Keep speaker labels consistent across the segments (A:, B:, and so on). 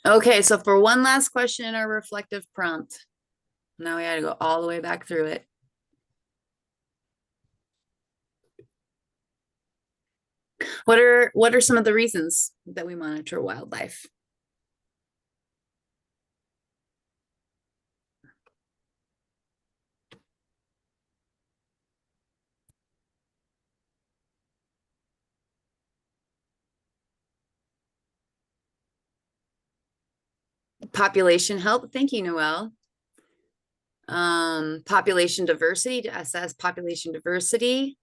A: Okay, so for one last question in our reflective prompt, now we got to go all the way back through it. What are some of the reasons that we monitor wildlife? Population health. Thank you, Noel. Population diversity, to assess population diversity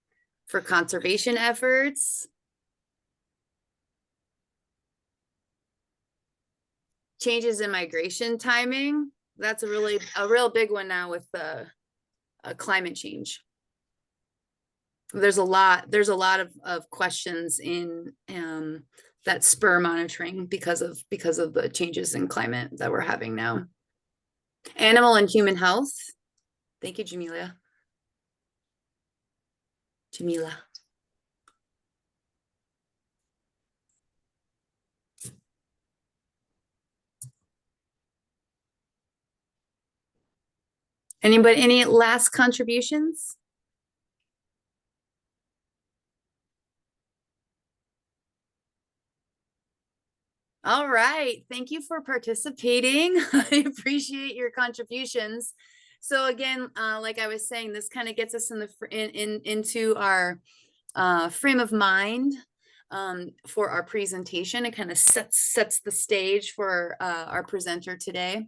A: for conservation efforts. Changes in migration timing. That's a real big one now with the climate change. There's a lot of questions in that spur monitoring because of the changes in climate that we're having now. Animal and human health. Thank you, Jamila. Anybody, any last contributions? All right. Thank you for participating. I appreciate your contributions. So again, like I was saying, this kind of gets us into our frame of mind for our presentation. It kind of sets the stage for our presenter today.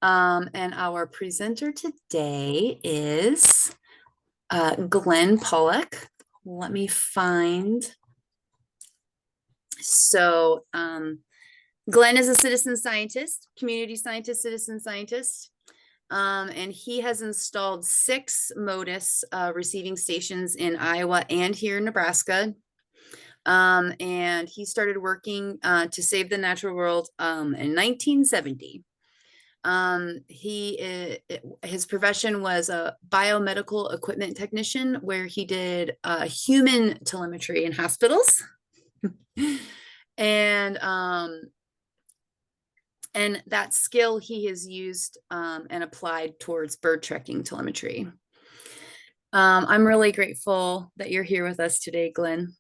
A: And our presenter today is Glenn Pollock. Let me find. So Glenn is a citizen scientist, community scientist, citizen scientist. And he has installed 6 Motus receiving stations in Iowa and here in Nebraska. And he started working to save the natural world in 1970. His profession was a biomedical equipment technician, where he did human telemetry in hospitals. And that skill he has used and applied towards bird tracking telemetry. I'm really grateful that you're here with us today, Glenn.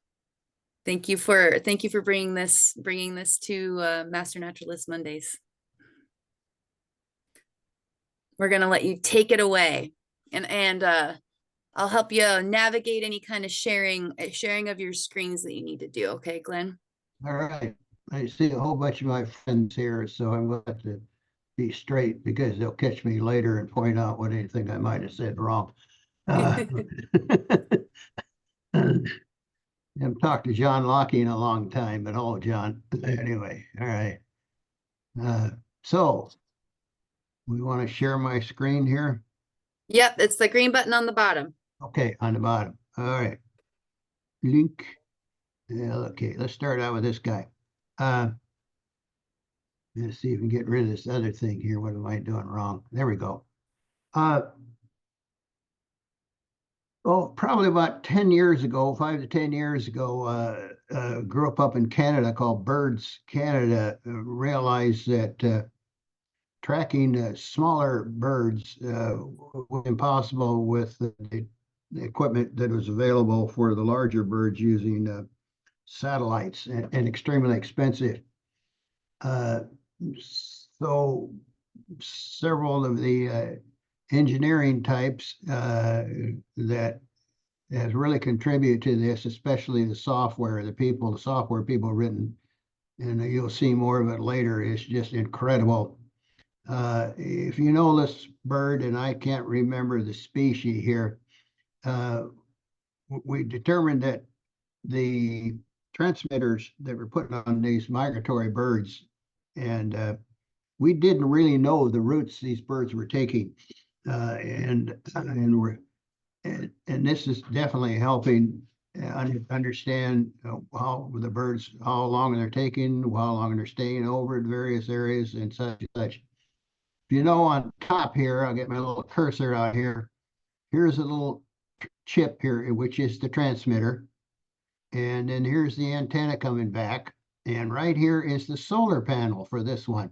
A: Thank you for bringing this to Master Naturalist Mondays. We're gonna let you take it away, and I'll help you navigate any kind of sharing of your screens that you need to do. Okay, Glenn?
B: All right. I see a whole bunch of my friends here, so I'm going to have to be straight because they'll catch me later and point out what anything I might have said wrong. I haven't talked to John Lockie in a long time, but hello, John. Anyway, all right. So we want to share my screen here.
A: Yep, it's the green button on the bottom.
B: Okay, on the bottom. All right. Link. Yeah, okay, let's start out with this guy. Let's see if we can get rid of this other thing here. What am I doing wrong? There we go. Oh, probably about 10 years ago, 5 to 10 years ago, grew up in Canada called Birds Canada, realized that tracking smaller birds was impossible with the equipment that was available for the larger birds using satellites and extremely expensive. So several of the engineering types that has really contributed to this, especially the software people written, and you'll see more of it later, is just incredible. If you know this bird, and I can't remember the species here, we determined that the transmitters that were put on these migratory birds, and we didn't really know the routes these birds were taking, and this is definitely helping understand how the birds, how long they're taking, how long they're staying over in various areas, and such and such. If you know, on top here, I'll get my little cursor out here. Here's a little chip here, which is the transmitter. And then here's the antenna coming back. And right here is the solar panel for this one.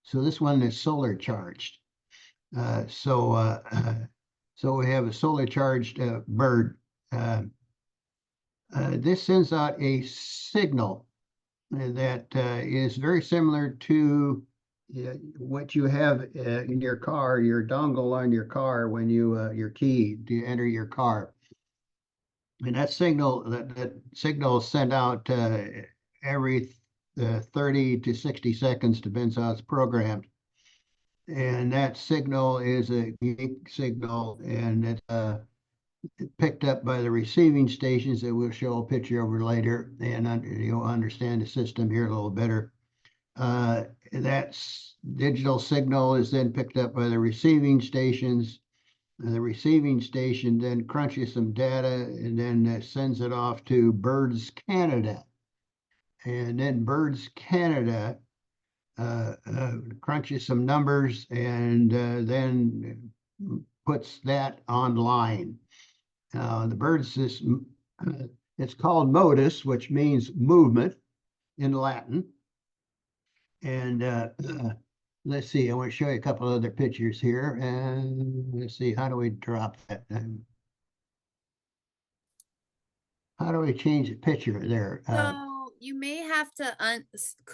B: So this one is solar charged. So we have a solar charged bird. This sends out a signal that is very similar to what you have in your car, your dongle on your car when you your key to enter your car. And that signal is sent out every 30 to 60 seconds, depends how it's programmed. And that signal is a unique signal, and it's picked up by the receiving stations that we'll show a picture over later, and you'll understand the system here a little better. That digital signal is then picked up by the receiving stations. And the receiving station then crunches some data and then sends it off to Birds Canada. And then Birds Canada crunches some numbers and then puts that online. The birds it's called Motus, which means movement in Latin. And let's see, I want to show you a couple other pictures here. And let's see, how do we drop that? How do we change the picture there?
A: So you may have to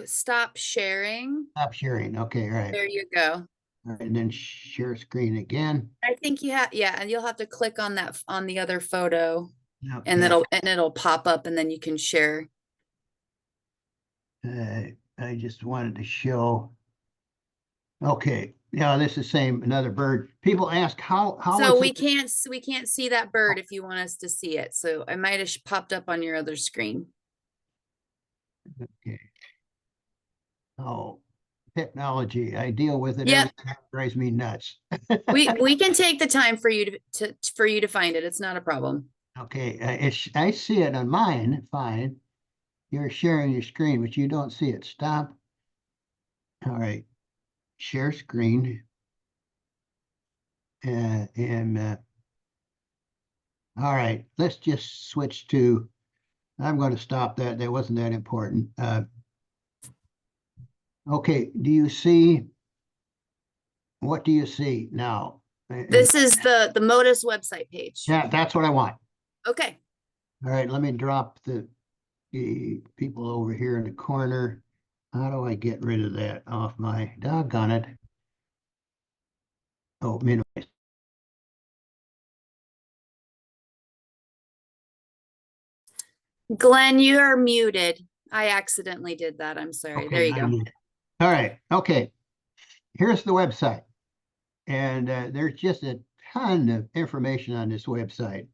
A: stop sharing.
B: Stop sharing. Okay, all right.
A: There you go.
B: All right, and then share screen again.
A: I think you have, yeah, and you'll have to click on that on the other photo,
B: Okay.
A: and it'll pop up, and then you can share.
B: I just wanted to show. Okay, yeah, this is another bird. People ask how.
A: So we can't see that bird if you want us to see it. So I might have popped up on your other screen.
B: Okay. Oh, technology. I deal with it.
A: Yep.
B: Every time. It drives me nuts.
A: we can take the time for you to find it. It's not a problem.
B: Okay, I see it on mine. Fine. You're sharing your screen, but you don't see it. Stop. All right. Share screen. All right, let's just switch to, I'm going to stop that. That wasn't that important. Okay, what do you see now?
A: This is the Motus website page.
B: Yeah, that's what I want.
A: Okay.
B: All right, let me drop the people over here in the corner. How do I get rid of that off my, doggone it. Oh, minimize.
A: Glenn, you are muted. I accidentally did that. I'm sorry.
B: Okay,
A: there you go.
B: All right. Okay. Here's the website. And there's just a ton of information on this website.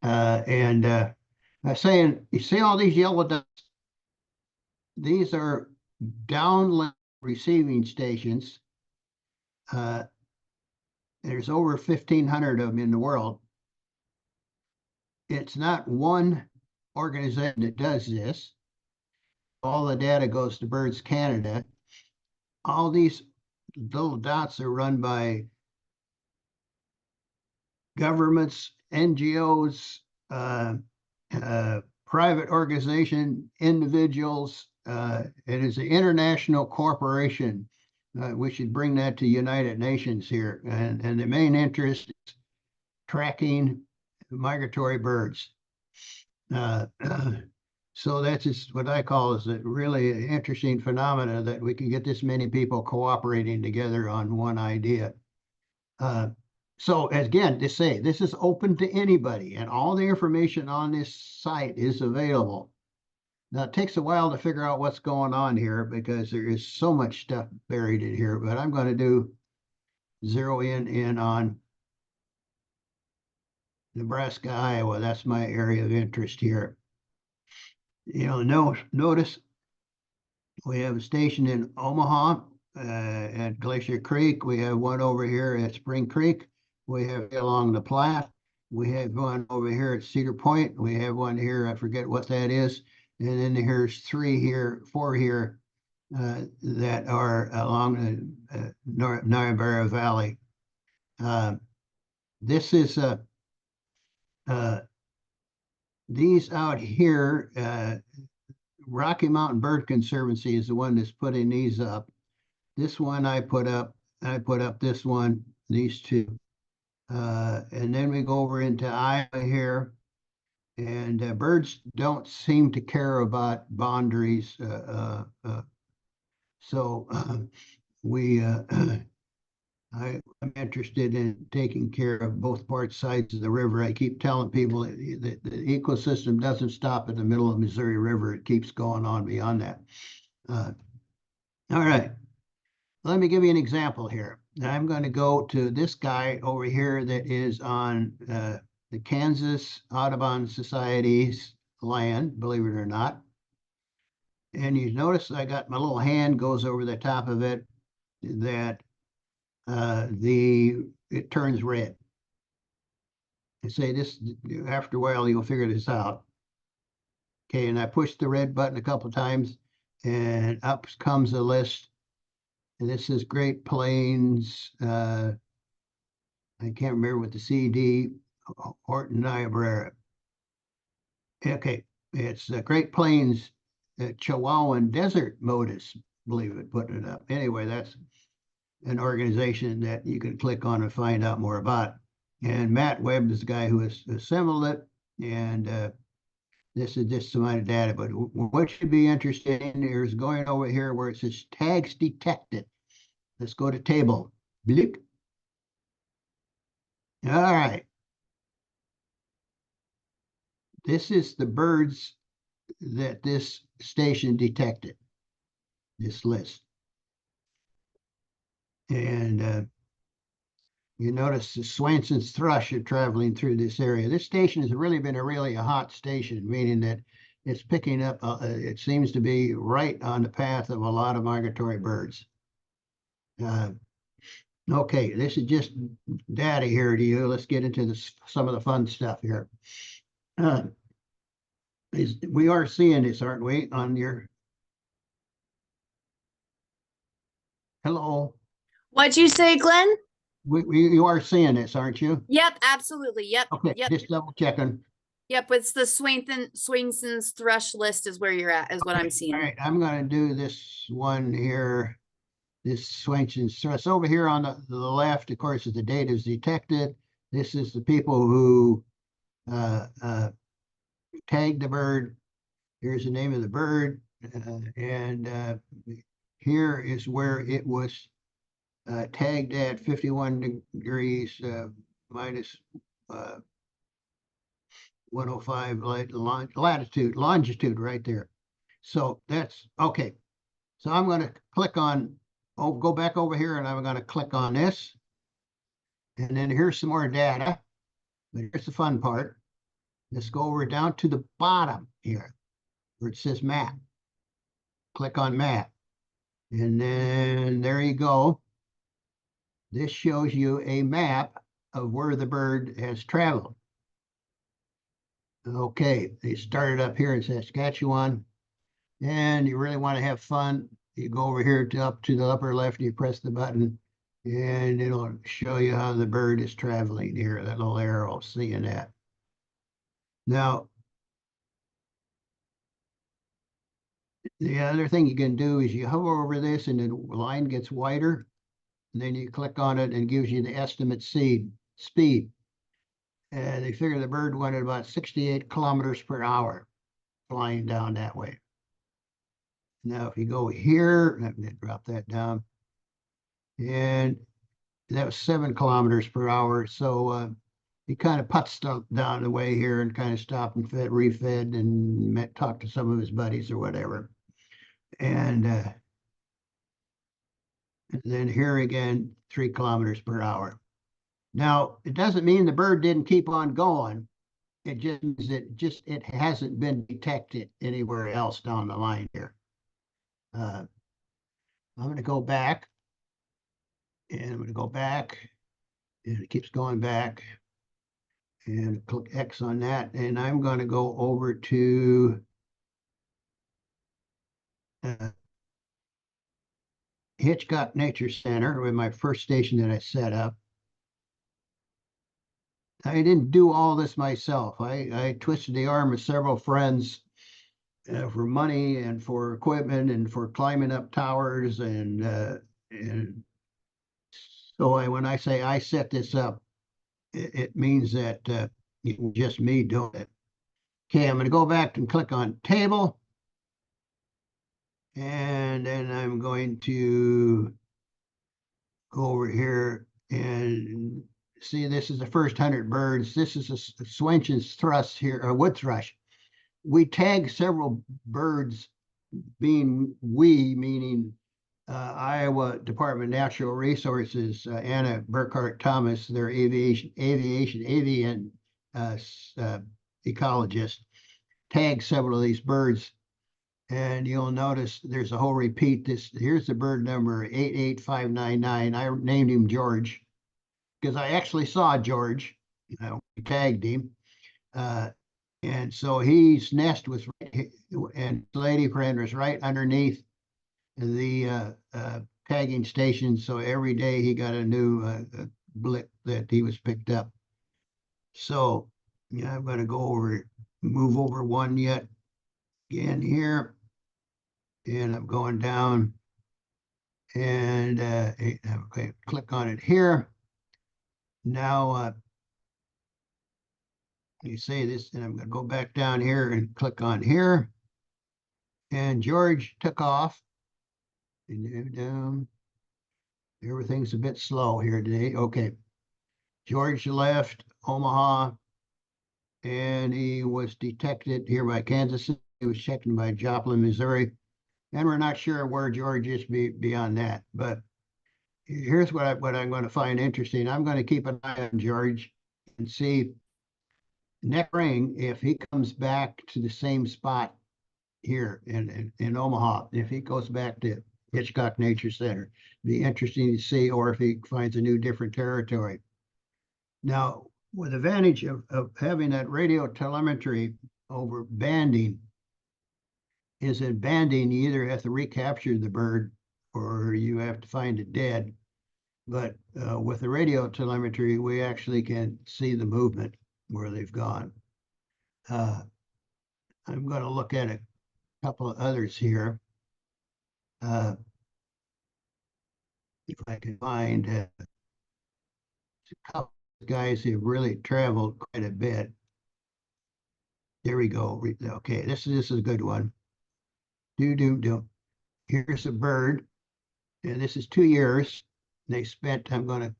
B: I'm saying, you see all these yellow dots? These are downlink receiving stations. There's over 1,500 of them in the world. It's not one organization that does this. All the data goes to Birds Canada. All these little dots are run by governments, NGOs, private organization, individuals. It is an international corporation. We should bring that to United Nations here. And the main interest is tracking migratory birds. So that's just what I call is a really interesting phenomena that we can get this many people cooperating together on one idea. So again, to say this is open to anybody, and all the information on this site is available. Now it takes a while to figure out what's going on here because there is so much stuff buried in here, but I'm going to zero in on Nebraska, Iowa. That's my area of interest here. You know, notice we have a station in Omaha at Glacier Creek. We have one over here at Spring Creek. We have along the Platte. We have one over here at Cedar Point. We have one here, I forget what that is. And then there's four here that are along the Niobrara Valley. This is these out here, Rocky Mountain Bird Conservancy is the one that's putting these up. This one I put up this one, these two. And then we go over into Iowa here, and birds don't seem to care about boundaries. So we, I'm interested in taking care of both sides of the river. I keep telling people that the ecosystem doesn't stop at the middle of the Missouri River. It keeps going on beyond that. All right. Let me give you an example here. I'm going to go to this guy over here that is on the Kansas Audubon Society's land, believe it or not. And you notice I got my little hand goes over the top of it, that it turns red. I say this, after a while you'll figure this out. Okay, and I push the red button a couple of times, and up comes a list. And this is Great Plains. I can't remember what the CD, Horton Niobrara. Okay, it's the Great Plains Chihuahuan Desert Motus, believe it, putting it up. Anyway, that's an organization that you can click on and find out more about. And Matt Webb is the guy who has assembled it. And this is just some of the data. But what you'd be interested in is going over here where it says tags detected. Let's go to table. Bleep. All right. This is the birds that this station detected, this list. And you notice the Swanson's thrush are traveling through this area. This station has really been a hot station, meaning that it's picking up, it seems to be right on the path of a lot of migratory birds. Okay, this is just data here to you. Let's get into some of the fun stuff here. We are seeing this, aren't we, on your... Hello?
A: What'd you say, Glenn?
B: You are seeing this, aren't you?
A: Yep, absolutely. Yep.
B: Okay,
A: Yep.
B: just double checking.
A: Yep. It's the Swainson's thrush list is where you're at, is what I'm seeing.
B: All right, I'm going to do this one here. This Swainson's thrush. Over here on the left, of course, is the data is detected. This is the people who tagged the bird. Here's the name of the bird. And here is where it was tagged at 51 degrees minus 105 longitude right there. So that's okay. So I'm going to click on, go back over here, and I'm going to click on this. And then here's some more data. But here's the fun part. Let's go over down to the bottom here where it says map. Click on map. And then there you go. This shows you a map of where the bird has traveled. Okay, they started up here in Saskatchewan, and you really want to have fun. You go over here up to the upper left, and you press the button, and it'll show you how the bird is traveling here, that little arrow, seeing that. Now, the other thing you can do is you hover over this, and the line gets wider, and then you click on it and it gives you the estimate speed. And they figure the bird went at about 68 kilometers per hour flying down that way. Now, if you go here, let me drop that down. And that was 7 kilometers per hour. So he kind of putzed down the way here and kind of stopped and refed and talked to some of his buddies or whatever. And then here again, 3 kilometers per hour. Now, it doesn't mean the bird didn't keep on going. It just means it hasn't been detected anywhere else down the line here. I'm going to go back, and I'm going to go back, and it keeps going back, and click X on that, and I'm going to go over to Hitchcock Nature Center with my first station that I set up. I didn't do all this myself. I twisted the arm of several friends for money and for equipment and for climbing up towers and so when I say I set this up, it means that it was just me doing it. Okay, I'm going to go back and click on table, and then I'm going to go over here and see. This is the first 100 birds. This is a Swinton's thrust here, a wood thrush. We tag several birds, being we, meaning Iowa Department of Natural Resources, Anna Burkhart Thomas, their avian ecologist, tagged several of these birds. And you'll notice there's a whole repeat. Here's the bird number 88599. I named him George because I actually saw George. We tagged him. And so his nest was, and lady friend was right underneath the tagging station. So every day he got a new blip that he was picked up. So yeah, I'm going to go over, move over one yet again here. And I'm going down and okay, click on it here. Now, you say this, and I'm going to go back down here and click on here. And George took off. And down. Everything's a bit slow here today. Okay. George left Omaha, and he was detected here by Kansas City. He was checked by Joplin, Missouri. And we're not sure where George is beyond that. But here's what I'm going to find interesting. I'm going to keep an eye on George and see next spring if he comes back to the same spot here in Omaha. If he goes back to Hitchcock Nature Center, be interesting to see, or if he finds a new different territory. Now, with the advantage of having that radio telemetry over banding, is in banding, you either have to recapture the bird or you have to find it dead. But with the radio telemetry, we actually can see the movement where they've gone. I'm going to look at a couple of others here. If I can find a couple of guys who really traveled quite a bit. There we go. Okay, this is a good one. Do. Here's a bird, and this is 2 years. They spent, I'm going to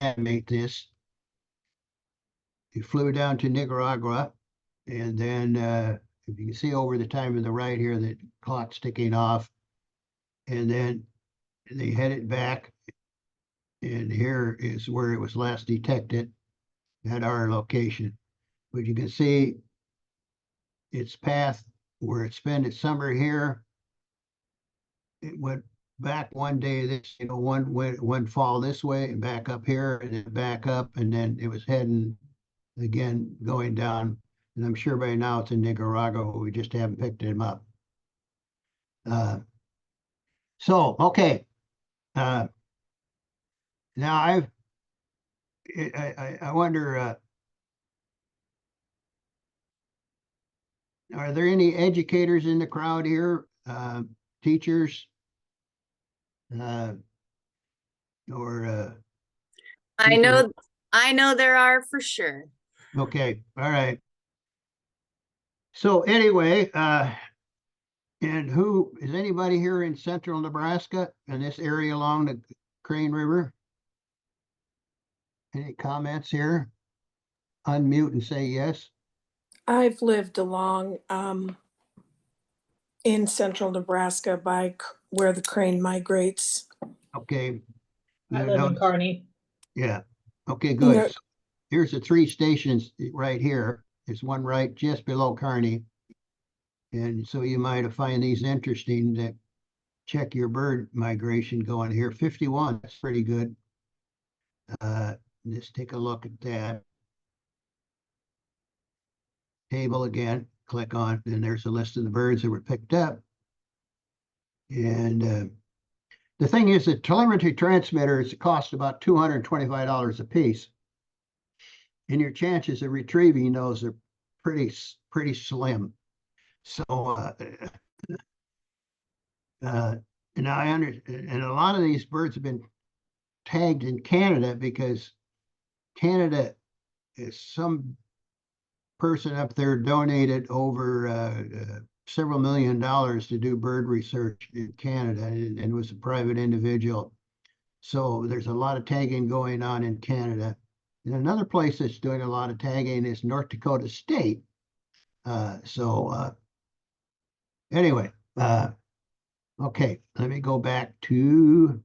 B: animate this. He flew down to Nicaragua, and then if you can see over the time on the right here, the clock's ticking off, and then they headed back, and here is where it was last detected at our location. But you can see its path where it spent its summer here. It went back one day, this, one fall this way and back up here and then back up, and then it was heading again, going down. And I'm sure by now it's in Nicaragua. We just haven't picked him up. So, okay. Now I wonder, are there any educators in the crowd here? Teachers? Or
A: I
B: people?
A: know there are for sure.
B: Okay, all right. So anyway, and who is anybody here in central Nebraska in this area along the Crane River? Any comments here? Unmute and say yes.
C: I've lived along in central Nebraska by where the crane migrates.
B: Okay.
D: I live in Kearney.
B: Yeah. Okay, good.
C: Yeah.
B: So here's the 3 stations right here. There's one right just below Kearney. And so you might find these interesting that check your bird migration going here. 51, that's pretty good. Let's take a look at that. Table again, click on, and there's a list of the birds that were picked up. And the thing is that telemetry transmitters cost about $225 a piece. and your chances of retrieving those are pretty slim. So and I understand, and a lot of these birds have been tagged in Canada because Canada is some person up there donated over several $1 million to do bird research in Canada, and was a private individual. So there's a lot of tagging going on in Canada. And another place that's doing a lot of tagging is North Dakota State. Anyway, okay, let me go back to,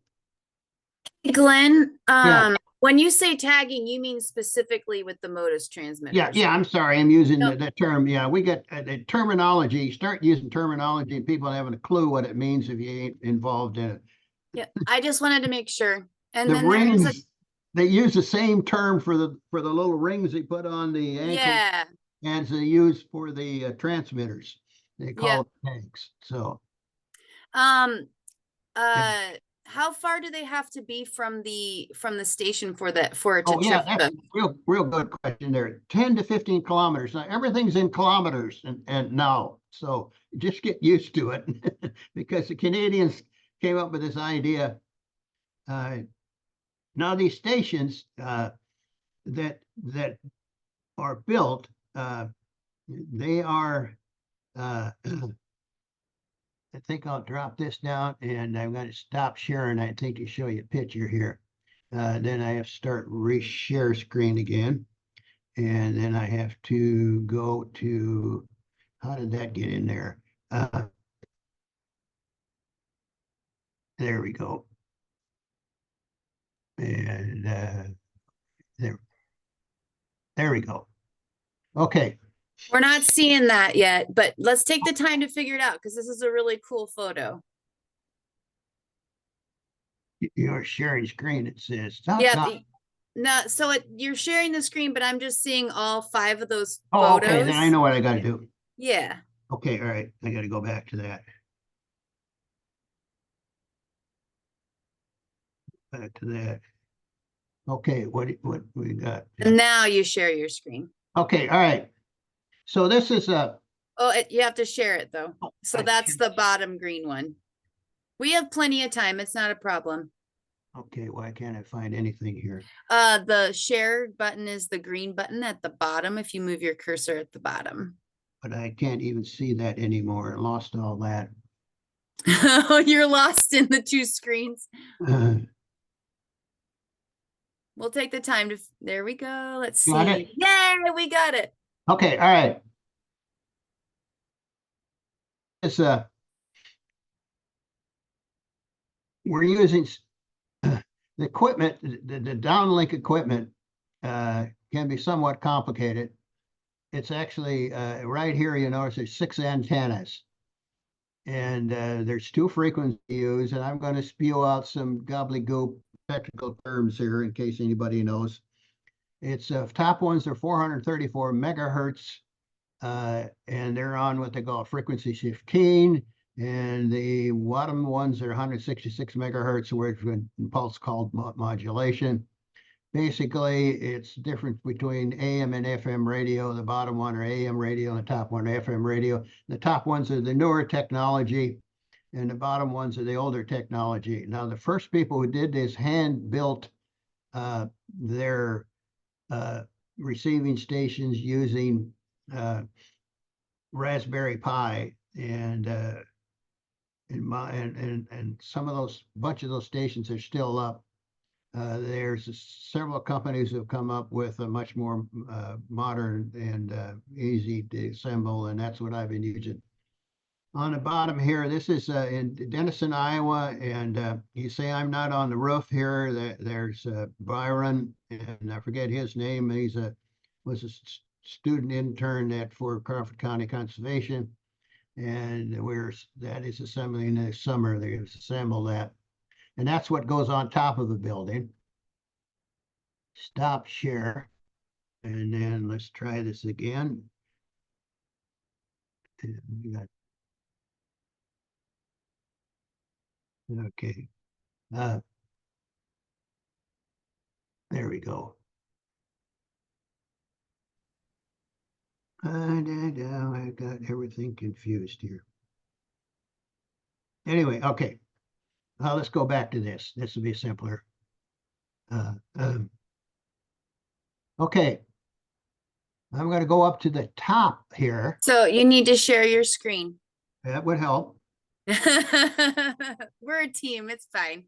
A: Glenn,
B: yeah,
A: when you say tagging, you mean specifically with the Motus transmitters?
B: yeah, I'm sorry, I'm using
A: No.
B: the term. Yeah, we get the terminology, start using terminology and people having a clue what it means if you ain't involved in it.
A: Yeah, I just wanted to make sure. And
B: The
A: then there's a,
B: rings, they use the same term for the little rings they put on the ankle
A: yeah,
B: as they use for the transmitters. They
A: yeah.
B: call it tags. So
A: Um,
B: yeah.
A: how far do they have to be from the station for that, for it to
B: Oh yeah,
A: trip
B: that's
A: the,
B: real good question there. 10 to 15 kilometers. Now everything's in kilometers and now. So just get used to it because the Canadians came up with this idea. Now these stations that are built, they are I think I'll drop this down and I'm going to stop sharing. I think to show you a picture here. Then I have to start re-share screen again. And then I have to go to, how did that get in there? There we go. And there we go. Okay.
A: we're not seeing that yet, but let's take the time to figure it out because this is a really cool photo.
B: You're sharing screen, it says.
A: Yeah, no, so you're sharing the screen, but I'm just seeing all 5 of those
B: Oh, okay, then
A: photos.
B: I know what I got to do.
A: Yeah.
B: Okay, all right, I got to go back to that. Back to that. Okay, what we got?
A: And now you share your screen.
B: Okay, all right. So this is a.
A: Oh, you have to share it though. So
B: I
A: that's
B: should-
A: the bottom green one. We have plenty of time. It's not a problem.
B: Okay, why can't I find anything here?
A: The share button is the green button at the bottom if you move your cursor at the bottom.
B: But I can't even see that anymore. I lost all that.
A: Oh, you're lost in the 2 screens. We'll take the time to, there we go. Let's
B: Got
A: see.
B: it?
A: Yay, we got it.
B: Okay, all right. It's we're using the equipment, the downlink equipment can be somewhat complicated. It's actually right here, you notice there's 6 antennas. And there's 2 frequencies used, and I'm going to spew out some gobbledygook technical terms here in case anybody knows. It's top ones are 434 megahertz, and they're on what they call frequency 15. And the bottom ones are 166 megahertz, where it's pulse called modulation. Basically, it's difference between AM and FM radio. The bottom one are AM radio, and the top one are FM radio. The top ones are the newer technology, and the bottom ones are the older technology. Now, the first people who did this hand-built their receiving stations using Raspberry Pi, and some of those, bunch of those stations are still up. There's several companies who have come up with a much more modern and easy to assemble, and that's what I've been using. On the bottom here, this is in Denison, Iowa, and you say I'm not on the roof here. There's Byron, and I forget his name. Was a student intern at Fort Crawford County Conservation, and that is assembling this summer. They assemble that. And that's what goes on top of the building. Stop share. And then let's try this again. Okay. There we go. I got everything confused here. Anyway, okay. Let's go back to this. This will be simpler. Okay. I'm going to go up to the top here.
A: So you need to share your screen.
B: That would help.
A: We're a team. It's fine.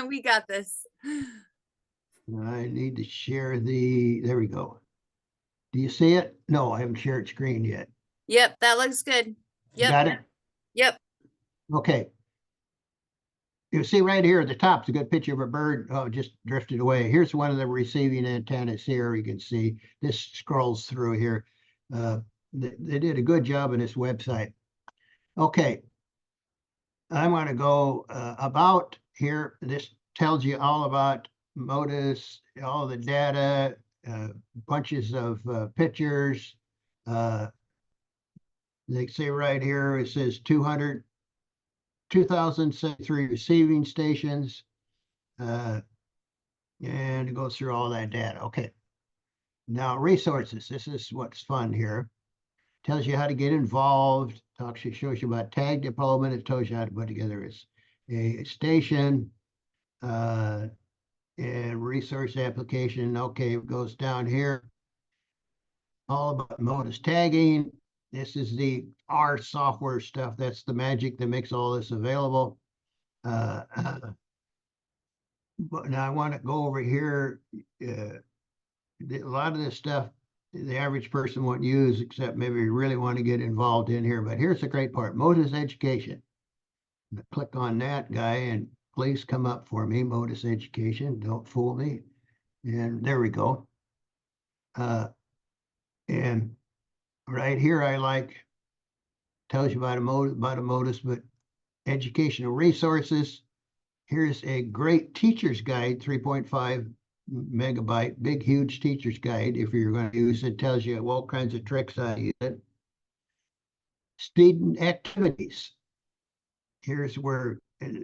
A: We got this.
B: I need to share there we go. Do you see it? No, I haven't shared screen yet.
A: Yep, that looks good. Yep.
B: Got it?
A: Yep.
B: Okay. You see right here at the top, it's a good picture of a bird. Oh, just drifted away. Here's one of the receiving antennas here. You can see this scrolls through here. They did a good job on this website. Okay. I'm going to go about here. This tells you all about Motus, all the data, bunches of pictures. They say right here, it says 2,073 receiving stations. And it goes through all that data. Okay. Now resources. This is what's fun here. Tells you how to get involved. Shows you about tag deployment. It tells you how to put together a station and resource application. Okay, it goes down here. All about Motus tagging. This is our software stuff. That's the magic that makes all this available. But now I want to go over here. A lot of this stuff the average person won't use, except maybe you really want to get involved in here. But here's the great part, Motus education. Click on that guy and please come up for me, Motus education. Don't fool me. And there we go. And right here, tells you about a Motus, but educational resources. Here's a great teacher's guide, 3.5 megabyte, big, huge teacher's guide. If you're going to use it, tells you all kinds of tricks how to use it. Student activities. Here's where I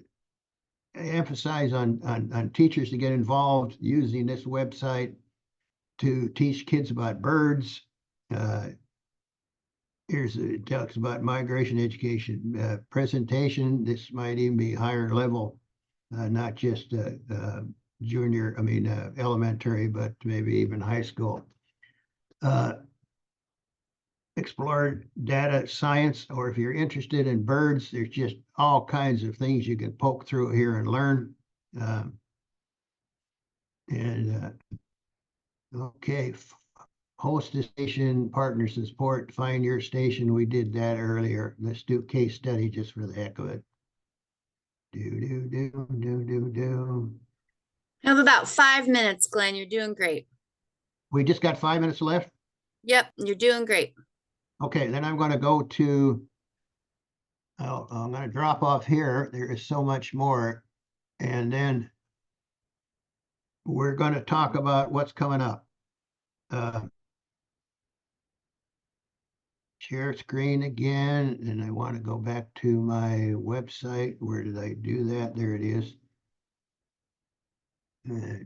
B: emphasize on teachers to get involved using this website to teach kids about birds. It talks about migration education presentation. This might even be higher level, not just elementary, but maybe even high school. Explore data science, or if you're interested in birds, there's just all kinds of things you can poke through here and learn. Okay, host a station, partners and support, find your station. We did that earlier. Let's do case study just for the heck of it.
A: Have about 5 minutes, Glenn. You're doing great.
B: We just got 5 minutes left?
A: Yep, you're doing great.
B: Okay, then I'm going to go to, I'm going to drop off here. There is so much more. And then we're going to talk about what's coming up. Share screen again, and I want to go back to my website. Where did I do that? There it is.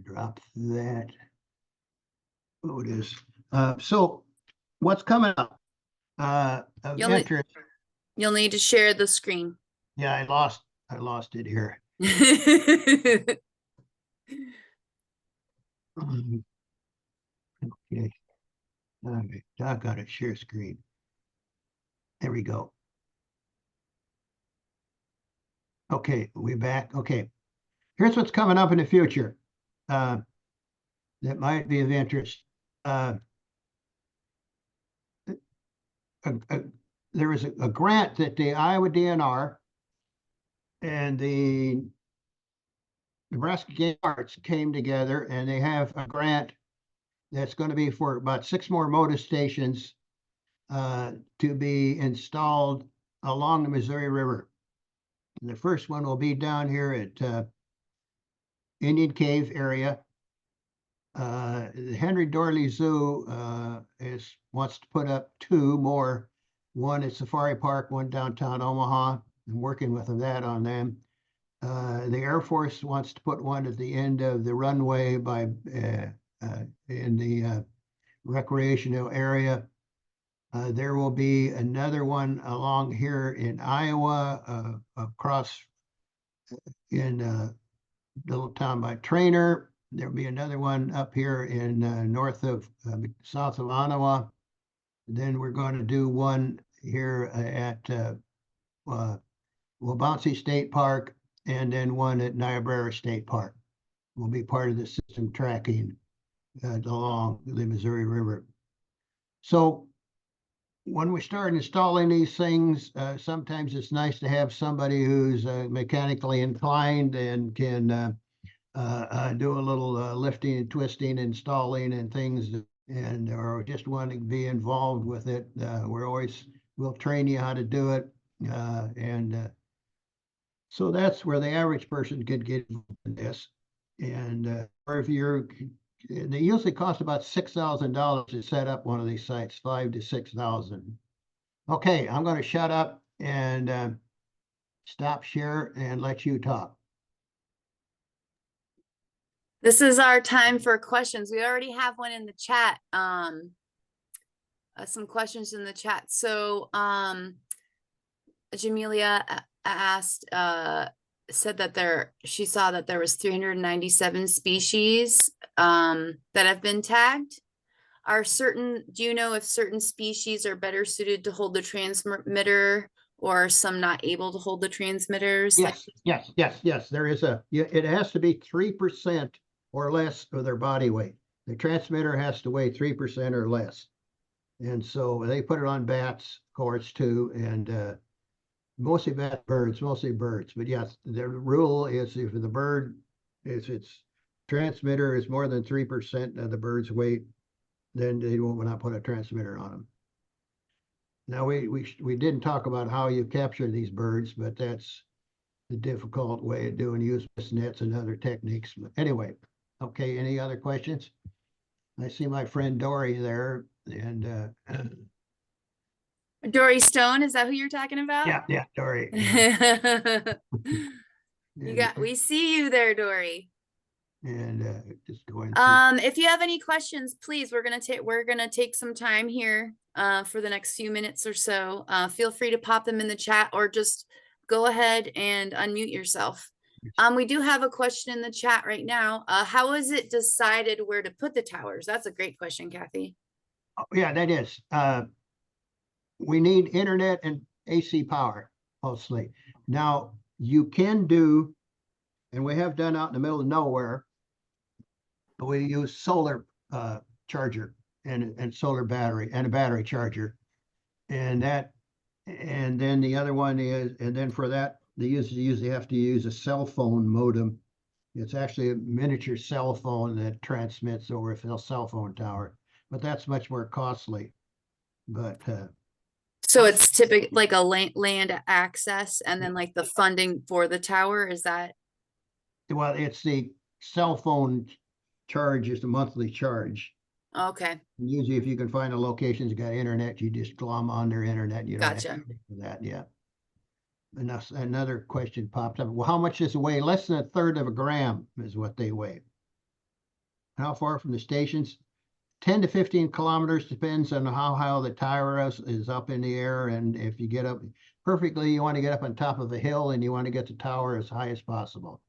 B: Drop that. Oh, it is. So what's coming up?
A: You'll need to share the screen.
B: Yeah, I lost it here. Okay. Okay, I got it. Share screen. There we go. Okay, we back. Okay, here's what's coming up in the future that might be of interest. There was a grant that the Iowa DNR and the Nebraska Game Arts came together, and they have a grant that's going to be for about 6 more Motus stations to be installed along the Missouri River. And the first one will be down here at Indian Cave area. The Henry Dorley Zoo wants to put up 2 more, one at Safari Park, one downtown Omaha. I'm working with that on them. The Air Force wants to put one at the end of the runway in the recreational area. There will be another one along here in Iowa, across in a little town by Trainer. There'll be another one up here in north of south of Ottawa. Then we're going to do one here at Waubonsee State Park, and then one at Niobrara State Park. Will be part of the system tracking along the Missouri River. So when we start installing these things, sometimes it's nice to have somebody who's mechanically inclined and can do a little lifting and twisting, installing and things, and or just want to be involved with it. We'll train you how to do it. So that's where the average person could get involved in this. And or if they usually cost about $6,000 to set up one of these sites, $5,000 to $6,000. Okay, I'm going to shut up and stop share and let you talk.
A: This is our time for questions. We already have one in the chat. Some questions in the chat. So Jamelia asked, said that she saw that there was 397 species that have been tagged. Do you know if certain species are better suited to hold the transmitter, or some not able to hold the transmitters?
B: Yes. There is it has to be 3% or less of their body weight. The transmitter has to weigh 3% or less. And so they put it on bats, of course, too, and mostly birds. But yes, the rule is if its transmitter is more than 3% of the bird's weight, then they will not put a transmitter on them. Now we didn't talk about how you capture these birds, but that's the difficult way of doing, use nets and other techniques. But anyway, okay, any other questions? I see my friend Dory there, and
A: Dory Stone, is that who you're talking about?
B: yeah, Dory.
A: We see you there, Dory.
B: And just going
A: if you have any questions, please, we're gonna take some time here for the next few minutes or so. Feel free to pop them in the chat, or just go ahead and unmute yourself. We do have a question in the chat right now. How is it decided where to put the towers? That's a great question, Kathy.
B: Oh, yeah, that is. We need internet and AC power mostly. Now you can do, and we have done out in the middle of nowhere, we use solar charger and solar battery and a battery charger. And then the other one is, and then for that, they usually have to use a cell phone modem. It's actually a miniature cell phone that transmits over a cell phone tower, but that's much more costly. But
A: so it's typically like a land access, and then like the funding for the tower, is that?
B: Well, it's the cell phone charge is the monthly charge.
A: Okay.
B: Usually if you can find a location that's got internet, you just glom on their internet. You don't
A: Gotcha.
B: have to pay for that. Yeah. And another question popped up. Well, how much does it weigh? Less than 1/3 of a gram is what they weigh. How far from the stations? 10 to 15 kilometers, depends on how high the tower is up in the air. And if you get up perfectly, you want to get up on top of a hill and you want to get the tower as high as possible.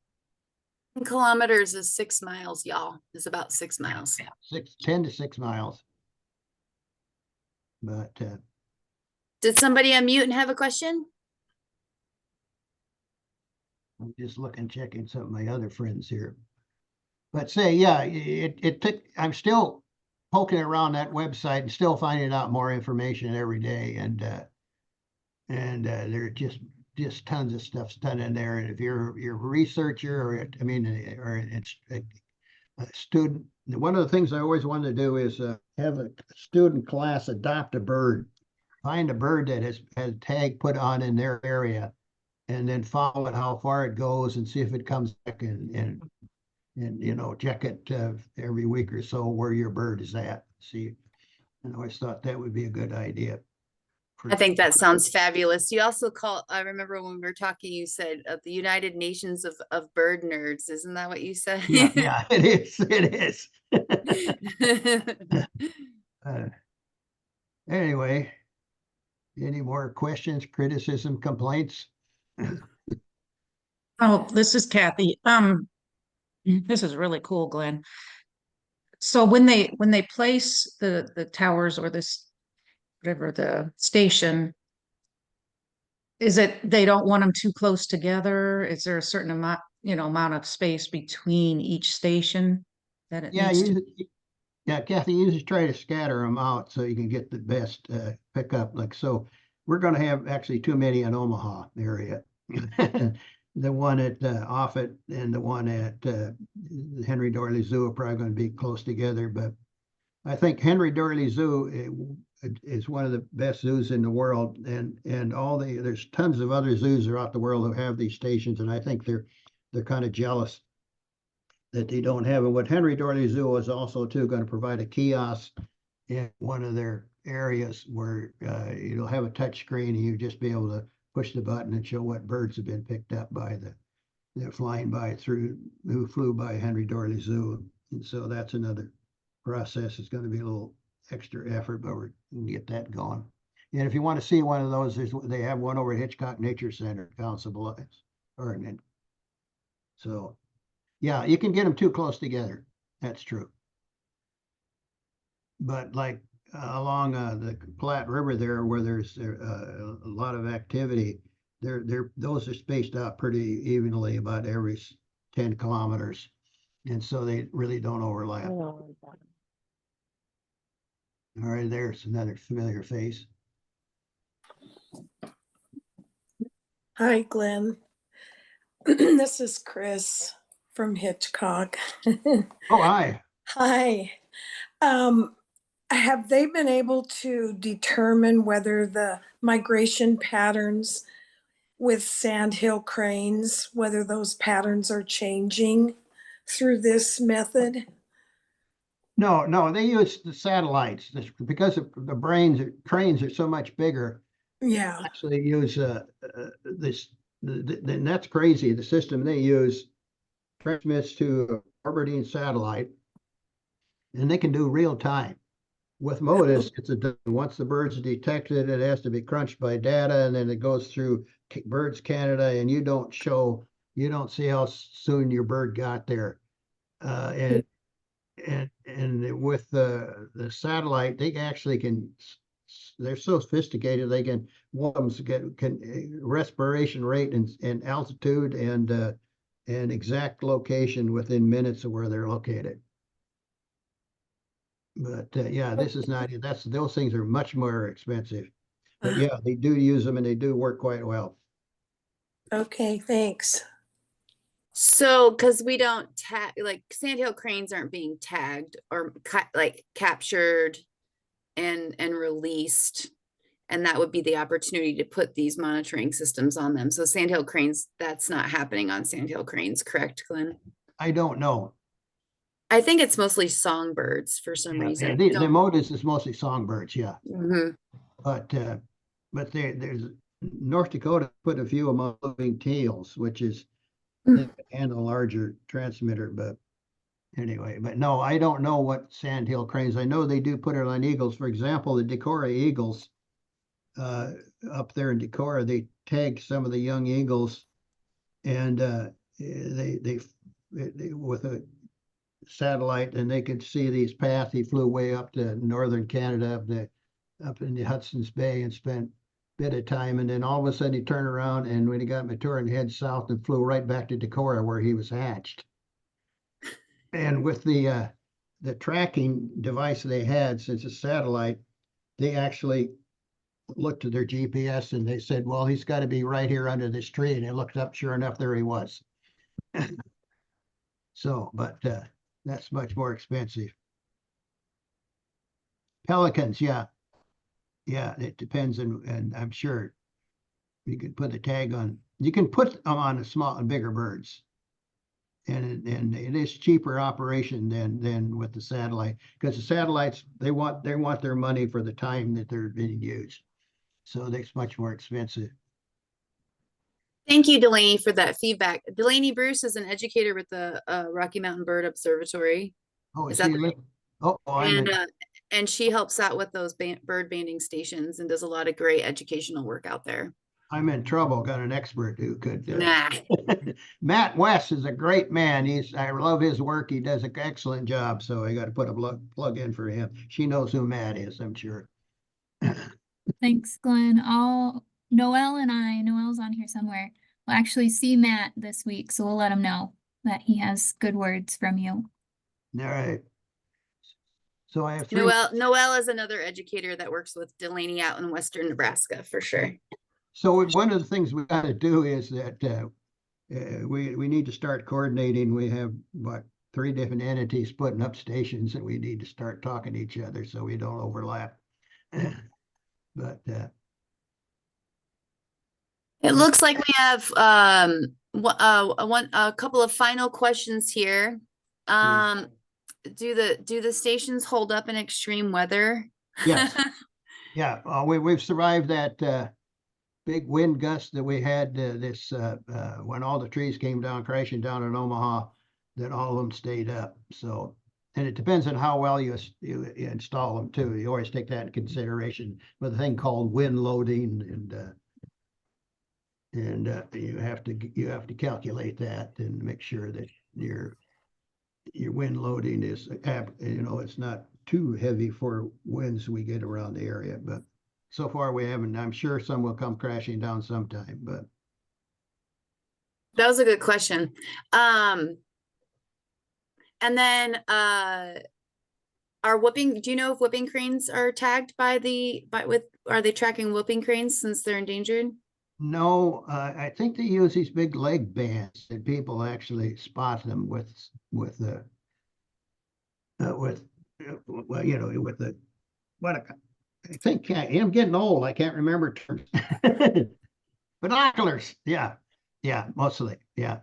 A: 10 kilometers is 6 miles, y'all. It's about 6 miles.
B: 10 to 6 miles. But
A: did somebody unmute and have a question?
B: I'm just checking some of my other friends here. But say, yeah, it took, I'm still poking around that website and still finding out more information every day. And there are just tons of stuff done in there. And if you're a researcher or it's a student, one of the things I always wanted to do is have a student class adopt a bird, find a bird that has a tag put on in their area, and then follow it, how far it goes, and see if it comes back and check it every week or so where your bird is at. See, I always thought that would be a good idea.
A: I think that sounds fabulous. You also I remember when we were talking, you said the United Nations of bird nerds. Isn't that what you said?
B: Yeah, it is. Anyway, any more questions, criticism, complaints?
E: Oh, this is Kathy. This is really cool, Glenn. So when they place the towers or this whatever the station, is it they don't want them too close together? Is there a certain amount of space between each station that it
B: Yeah,
E: needs to?
B: yeah, Kathy, you just try to scatter them out so you can get the best pickup. Like so, we're going to have actually too many in Omaha area. The one at Offutt and the one at Henry Doorly Zoo are probably going to be close together. But I think Henry Doorly Zoo is one of the best zoos in the world, and there's tons of other zoos throughout the world who have these stations, and I think they're kind of jealous that they don't have. And what Henry Doorly Zoo is also too going to provide a kiosk in one of their areas where you'll have a touch screen and you just be able to push the button and show what birds have been picked up by they're flying by who flew by Henry Doorly Zoo. And so that's another process. It's going to be a little extra effort, but we're going to get that going. And if you want to see one of those, they have one over at Hitchcock Nature Center, Council Bluffs, Oregon. So yeah, you can get them too close together. That's true. But like along the Platte River there, where there's a lot of activity, those are spaced out pretty evenly about every 10 kilometers. And so they really don't overlap. All right, there's another familiar face.
C: Hi, Glenn. This is Chris from Hitchcock.
B: Oh, hi.
C: Hi. Have they been able to determine whether the migration patterns with sandhill cranes, whether those patterns are changing through this method?
B: No, they use the satellites because the cranes are so much bigger.
C: Yeah.
B: Actually use this, and that's crazy. The system they use transmits to a orbiting satellite, and they can do real time. With Motus, once the bird's detected, it has to be crunched by data, and then it goes through Birds Canada, and you don't see how soon your bird got there. And with the satellite, they actually they're so sophisticated, they can, one of them can respiration rate and altitude and exact location within minutes of where they're located. But yeah, this is not, those things are much more expensive. But yeah, they do use them and they do work quite well.
C: Okay, thanks.
A: So, because we don't tag, like sandhill cranes aren't being tagged or like captured and released, and that would be the opportunity to put these monitoring systems on them. So sandhill cranes, that's not happening on sandhill cranes, correct, Glenn?
B: I don't know.
A: I think it's mostly songbirds for some reason.
B: The Motus is mostly songbirds, yeah.
A: Mm-hmm.
B: But there's North Dakota put a few among moving tails, which is and a larger transmitter. But anyway, but no, I don't know what sandhill cranes. I know they do put it on eagles. For example, the Decorah eagles up there in Decorah, they tag some of the young eagles, and they with a satellite, and they could see these paths. He flew way up to northern Canada, up in the Hudson's Bay, and spent a bit of time, and then all of a sudden he turned around, and when he got mature, and head south and flew right back to Decorah where he was hatched. And with the tracking device they had, since it's satellite, they actually looked at their GPS and they said, well, he's got to be right here under this tree, and they looked up, sure enough, there he was. So, but that's much more expensive. Pelicans, yeah. Yeah, it depends, and I'm sure you can put a tag on. You can put them on the small and bigger birds, and it is cheaper operation than with the satellite, because the satellites they want their money for the time that they're being used, so it's much more expensive.
A: Thank you, Delaney, for that feedback. Delaney Bruce is an educator with the Rocky Mountain Bird Observatory.
B: Oh,
A: is that
B: oh,
A: And she helps out with those bird banding stations and does a lot of great educational work out there.
B: I'm in trouble. Got an expert who could.
A: Nah.
B: Matt West is a great man. I love his work. He does an excellent job. So I got to put a plug in for him. She knows who Matt is, I'm sure.
F: Thanks, Glenn. Noel's on here somewhere. We'll actually see Matt this week, so we'll let him know that he has good words from you.
B: All right. So I have three.
A: Noel is another educator that works with Delaney out in Western Nebraska for sure.
B: So one of the things we got to do is that we need to start coordinating. We have what 3 different entities putting up stations, and we need to start talking to each other so we don't overlap. But
A: it looks like we have a couple of final questions here. Do the stations hold up in extreme weather?
B: Yes. Yeah, we've survived that big wind gust that we had when all the trees came down crashing down in Omaha. That all of them stayed up. So, and it depends on how well you install them too. You always take that in consideration with a thing called wind loading, and you have to calculate that and make sure that your wind loading is, it's not too heavy for winds we get around the area. But so far we haven't. I'm sure some will come crashing down sometime. But
A: that was a good question. And then are do you know if whooping cranes are tagged are they tracking whooping cranes since they're endangered?
B: No, I think they use these big leg bands and people actually spot them with the I think I'm getting old. I can't remember terms. Binoculars. Yeah, mostly. Yeah.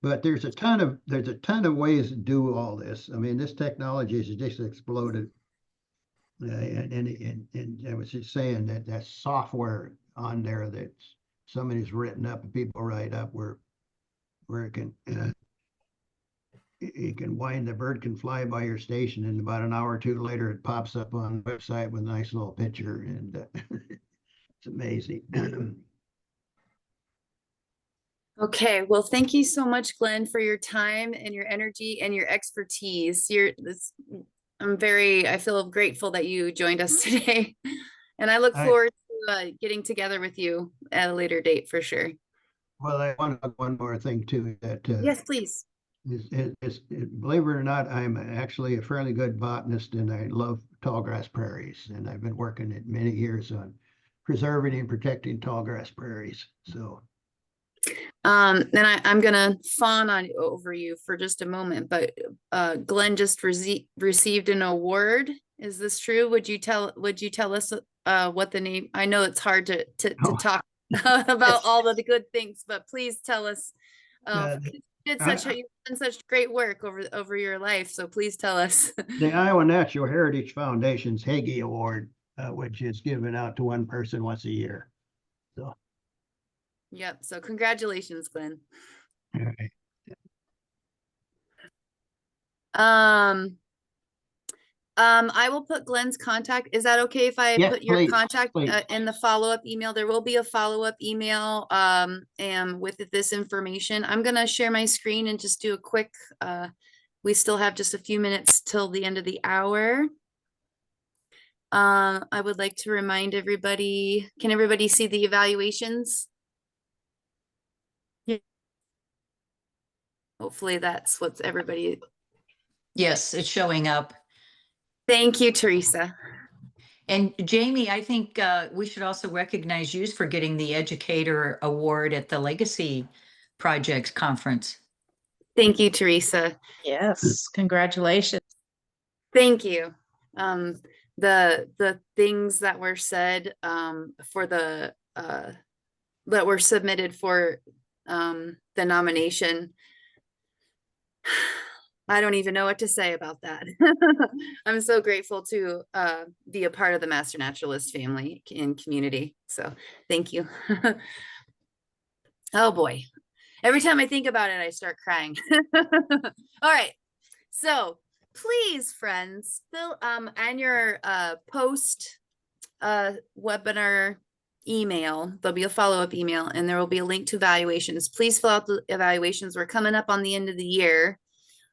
B: But there's a ton of ways to do all this. I mean, this technology has just exploded. And I was just saying that software on there that somebody's written up and people write up where it can the bird can fly by your station, and about an hour or two later it pops up on the website with a nice little picture, and it's amazing.
A: Okay, well, thank you so much, Glenn, for your time and your energy and your expertise. I feel grateful that you joined us today, and I look forward to getting together with you at a later date for sure.
B: Well, I want to add one more thing too.
A: Yes, please.
B: Believe it or not, I'm actually a fairly good botanist, and I love tallgrass prairies, and I've been working it many years on preserving and protecting tallgrass prairies. So.
A: Then I'm gonna fawn over you for just a moment, but Glenn just received an award. Is this true? Would you tell us what the name? I know it's hard to talk about all of the good things, but please tell us. You've done such great work over your life, so please tell us.
B: The Iowa Natural Heritage Foundation's Hagee Award, which is given out to one person once a year. So.
A: Yep. So congratulations, Glenn.
B: All right.
A: I will put Glenn's contact. Is that okay if I put your contact in the follow-up email? There will be a follow-up email and with this information. I'm gonna share my screen and just do a quick we still have just a few minutes till the end of the hour. I would like to remind everybody, can everybody see the evaluations? Hopefully that's what's everybody.
G: Yes, it's showing up.
A: Thank you, Teresa.
G: And Jamie, I think we should also recognize you for getting the Educator Award at the Legacy Projects Conference.
A: Thank you, Teresa.
E: Yes, congratulations.
A: Thank you. The things that were said for the that were submitted for the nomination, I don't even know what to say about that. I'm so grateful to be a part of the Master Naturalist family and community. So thank you. Oh boy. Every time I think about it, I start crying. All right. So please, friends, fill and your post webinar email, there'll be a follow-up email, and there will be a link to evaluations. Please fill out the evaluations. We're coming up on the end of the year,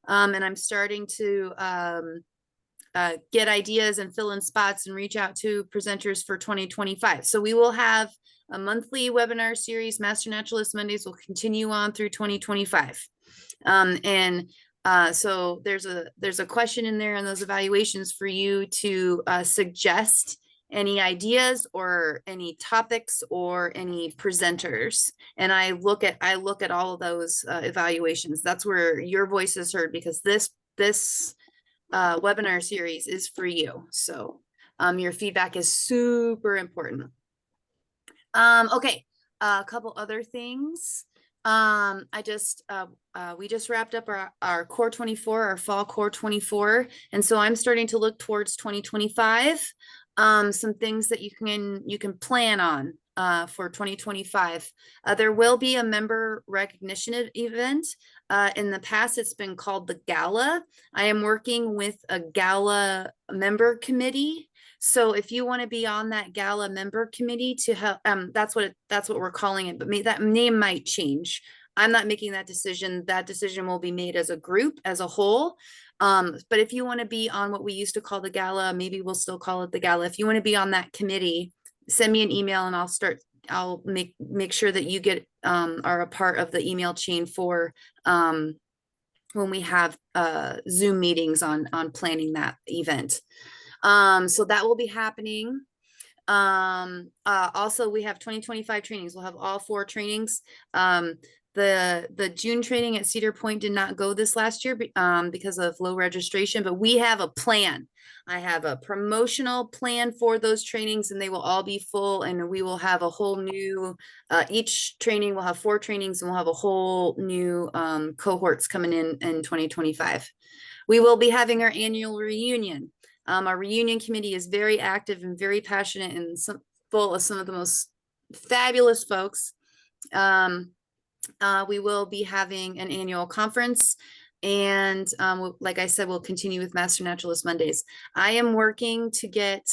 A: and I'm starting to get ideas and fill in spots and reach out to presenters for 2025. So we will have a monthly webinar series. Master Naturalist Mondays will continue on through 2025. So there's a question in there in those evaluations for you to suggest any ideas or any topics or any presenters. And I look at all of those evaluations. That's where your voice is heard, because this webinar series is for you. So your feedback is super important. Okay, a couple other things. We just wrapped up our core 24, our fall core 24. And so I'm starting to look towards 2025. Some things that you can plan on for 2025. There will be a member recognition event. In the past, it's been called the Gala. I am working with a Gala member committee. So if you want to be on that Gala member committee to help, that's what we're calling it, but that name might change. I'm not making that decision. That decision will be made as a group, as a whole. But if you want to be on what we used to call the Gala, maybe we'll still call it the Gala. If you want to be on that committee, send me an email and I'll make sure that you are a part of the email chain for when we have Zoom meetings on planning that event. So that will be happening. Also we have 2025 trainings. We'll have all 4 trainings. The June training at Cedar Point did not go this last year because of low registration, but we have a plan. I have a promotional plan for those trainings, and they will all be full, and we will have a whole new, each training will have 4 trainings, and we'll have a whole new cohorts coming in 2025. We will be having our annual reunion. Our reunion committee is very active and very passionate and full of some of the most fabulous folks. We will be having an annual conference, and like I said, we'll continue with Master Naturalist Mondays. I am working to get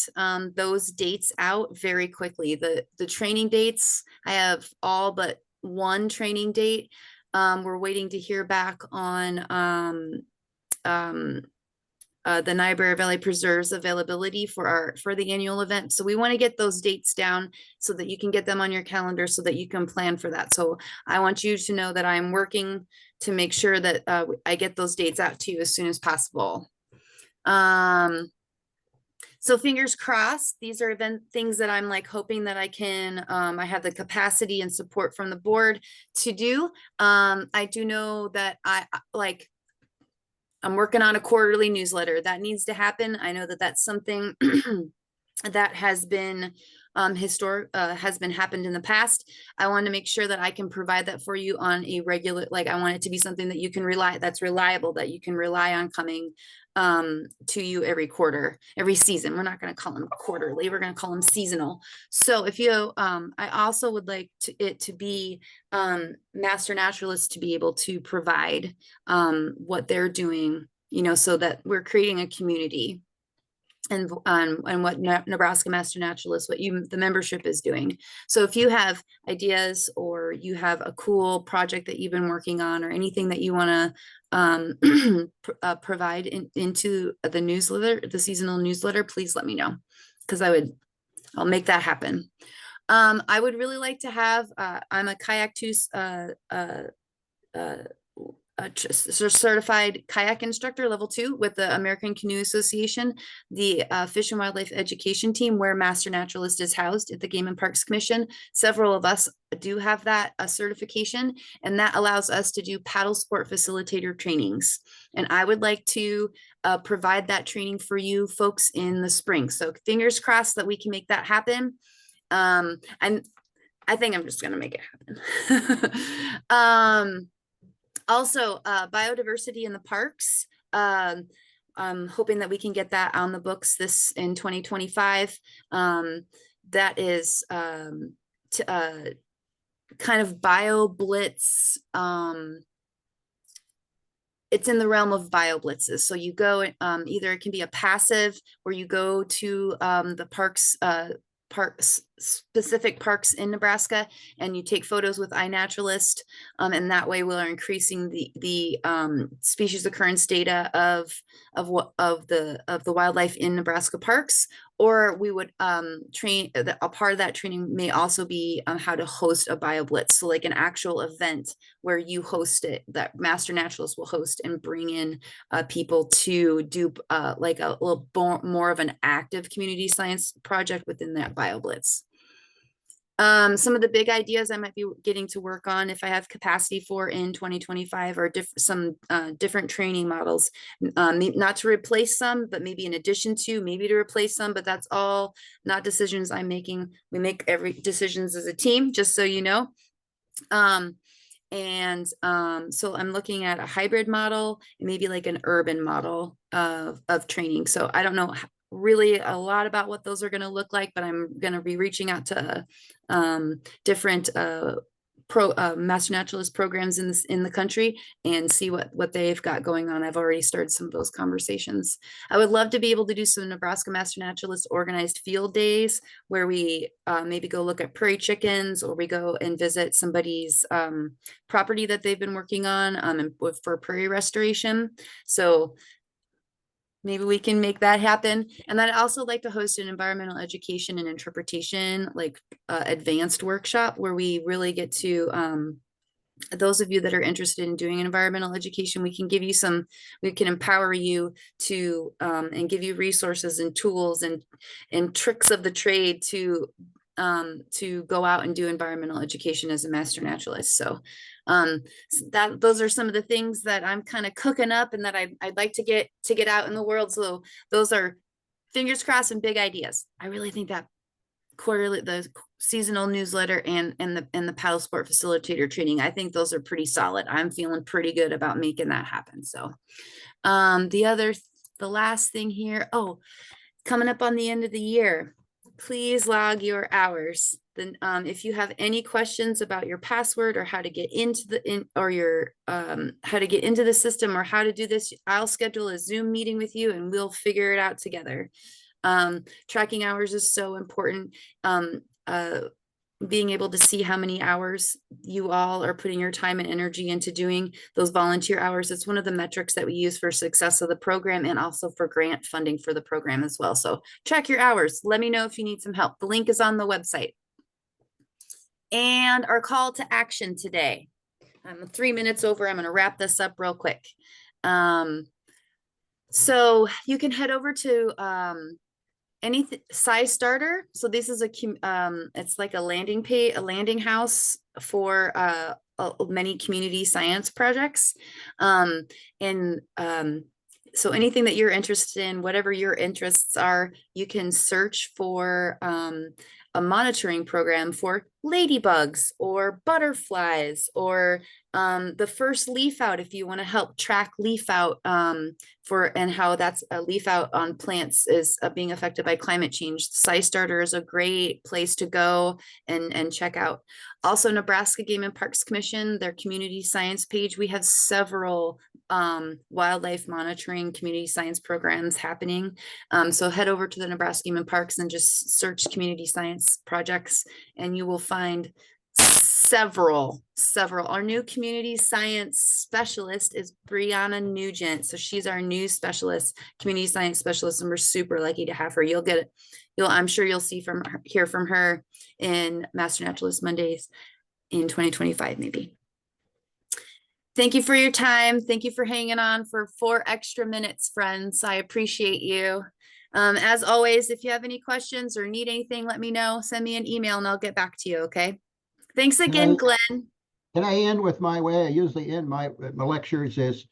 A: those dates out very quickly. The training dates, I have all but 1 training date. We're waiting to hear back on the Niobrara Valley Preserve's availability for the annual event. So we want to get those dates down so that you can get them on your calendar so that you can plan for that. So I want you to know that I'm working to make sure that I get those dates out to you as soon as possible. So fingers crossed, these are things that I'm like hoping that I can, I have the capacity and support from the board to do. I do know that I'm working on a quarterly newsletter that needs to happen. I know that that's something that has been happened in the past. I want to make sure that I can provide that for you on a regular, I want it to be something that you can that's reliable, that you can rely on coming to you every quarter, every season. We're not going to call them quarterly. We're going to call them seasonal. So if you, I also would like it to be Master Naturalists to be able to provide what they're doing, so that we're creating a community. And what Nebraska Master Naturalists, the membership is doing. So if you have ideas or you have a cool project that you've been working on or anything that you want to provide into the newsletter, the seasonal newsletter, please let me know, because I'll make that happen. I would really like to have, I'm a kayak certified kayak instructor level 2 with the American Canoe Association, the Fish and Wildlife Education team, where Master Naturalist is housed at the Game and Parks Commission. Several of us do have that certification, and that allows us to do paddle sport facilitator trainings. And I would like to provide that training for you folks in the spring. So fingers crossed that we can make that happen. And I think I'm just going to make it happen. Also, biodiversity in the parks. I'm hoping that we can get that on the books in 2025. That is kind of bio blitz it's in the realm of bioblitzes. So you go, either it can be a passive where you go to the specific parks in Nebraska, and you take photos with iNaturalist, and that way we're increasing the species occurrence data of the wildlife in Nebraska parks. Or we would train, a part of that training may also be how to host a BioBlitz. So like an actual event where you host it, that Master Naturalists will host and bring in people to do like a little more of an active community science project within that BioBlitz. Some of the big ideas I might be getting to work on, if I have capacity for in 2025, are some different training models, not to replace some, but maybe in addition to, maybe to replace some, but that's all not decisions I'm making. We make every decisions as a team, just so you know. So I'm looking at a hybrid model, maybe like an urban model of training. So I don't know really a lot about what those are going to look like, but I'm going to be reaching out to different Master Naturalist programs in the country and see what they've got going on. I've already started some of those conversations. I would love to be able to do some Nebraska Master Naturalist organized field days where we maybe go look at prairie chickens, or we go and visit somebody's property that they've been working on for prairie restoration. So maybe we can make that happen. And I'd also like to host an environmental education and interpretation, like advanced workshop, where we really get to, those of you that are interested in doing environmental education, we can give you we can empower you to, and give you resources and tools and tricks of the trade to go out and do environmental education as a Master Naturalist. So those are some of the things that I'm kind of cooking up and that I'd like to get out in the world. So those are, fingers crossed, and big ideas. I really think that the seasonal newsletter and the paddle sport facilitator training, I think those are pretty solid. I'm feeling pretty good about making that happen. So the last thing here, coming up on the end of the year, please log your hours. Then if you have any questions about your password or how to get into how to get into the system or how to do this, I'll schedule a Zoom meeting with you and we'll figure it out together. Tracking hours is so important. Being able to see how many hours you all are putting your time and energy into doing those volunteer hours. It's one of the metrics that we use for success of the program and also for grant funding for the program as well. So track your hours. Let me know if you need some help. The link is on the website. And our call to action today. I'm 3 minutes over. I'm going to wrap this up real quick. So you can head over to anything size starter. So this is it's like a landing house for many community science projects. So anything that you're interested in, whatever your interests are, you can search for a monitoring program for ladybugs or butterflies, or the first leaf out, if you want to help track leaf out and how that's a leaf out on plants is being affected by climate change. SciStarter is a great place to go and check out. Also, Nebraska Game and Parks Commission, their community science page, we have several wildlife monitoring community science programs happening. So head over to the Nebraska Game and Parks and just search community science projects, and you will find several. Our new community science specialist is Brianna Nugent. So she's our new community science specialist, and we're super lucky to have her. I'm sure you'll hear from her in Master Naturalist Mondays in 2025, maybe. Thank you for your time. Thank you for hanging on for 4 extra minutes, friends. I appreciate you. As always, if you have any questions or need anything, let me know. Send me an email and I'll get back to you, okay? Thanks again, Glenn.
B: Can I end with my way I usually end my lectures is,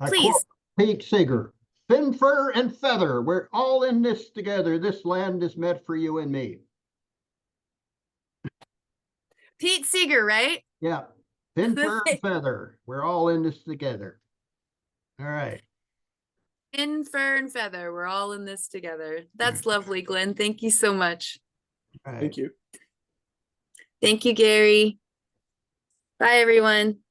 A: Please.
B: Pete Seeger, fin, fur, and feather. We're all in this together. This land is meant for you and me.
A: Pete Seeger, right?
B: Yeah. Fin, fur, and feather. We're all in this together. All right.
A: Fin, fur, and feather. We're all in this together. That's lovely, Glenn. Thank you so much.
B: All right.
H: Thank you.
A: Thank you, Gary. Bye, everyone.